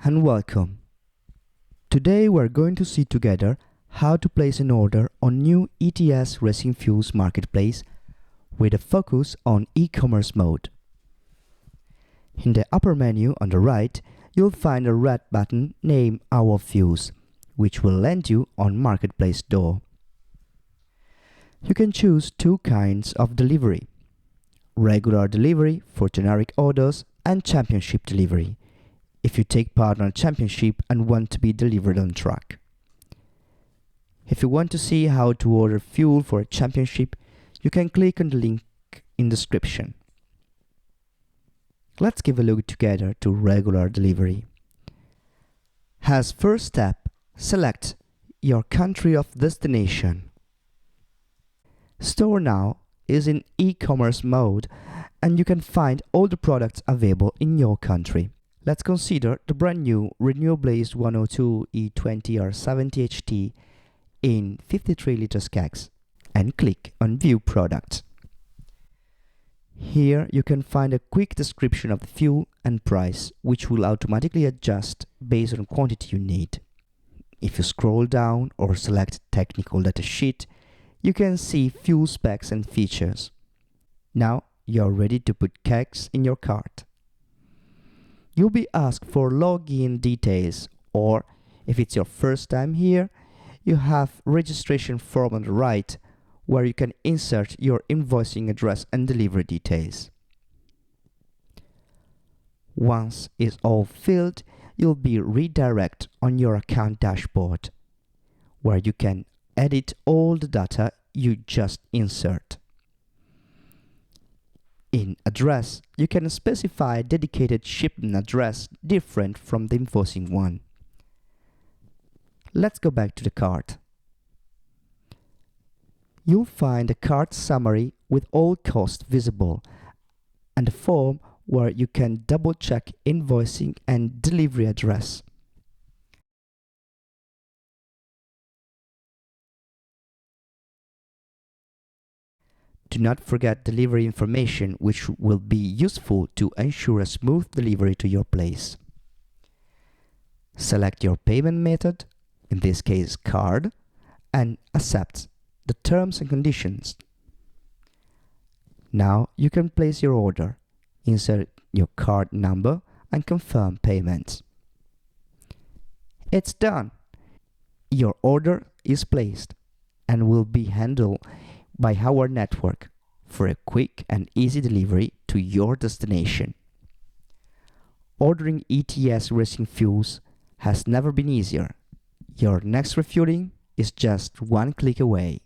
and welcome. Today we're going to see together how to place an order on new ETS Racing Fuels marketplace with a focus on e-commerce mode. In the upper menu on the right, you'll find a red button named Our Fuels, which will land you on Marketplace door. You can choose two kinds of delivery: regular delivery for generic orders and championship delivery, if you take part on a championship and want to be delivered on track. If you want to see how to order fuel for a championship, you can click on the link in the description. Let's give a look together to regular delivery. As first step, select your country of destination. Store Now is in e-commerce mode and you can find all the products available in your country. Let's consider the brand new Renewablaze 102 E20R70 HT in 53 liters kegs and click on View Product. Here you can find a quick description of the fuel and price, which will automatically adjust based on quantity you need. If you scroll down or select Technical Data Sheet, you can see fuel specs and features. Now you're ready to put kegs in your cart. You'll be asked for login details, or if it's your first time here, you have registration form on the right where you can insert your invoicing address and delivery details. Once it's all filled, you'll be redirected on your account dashboard where you can edit all the data you just insert. In address, you can specify a dedicated shipment address different from the invoicing one. Let's go back to the cart. You'll find a cart summary with all costs visible and a form where you can double-check invoicing and delivery address. Do not forget delivery information, which will be useful to ensure a smooth delivery to your place. Select your payment method, in this case card, and accept the terms and conditions. Now you can place your order, insert your card number and confirm payment. It's done! Your order is placed and will be handled by our network for a quick and easy delivery to your destination. Ordering ETS Racing Fuels has never been easier. Your next refueling is just one click away.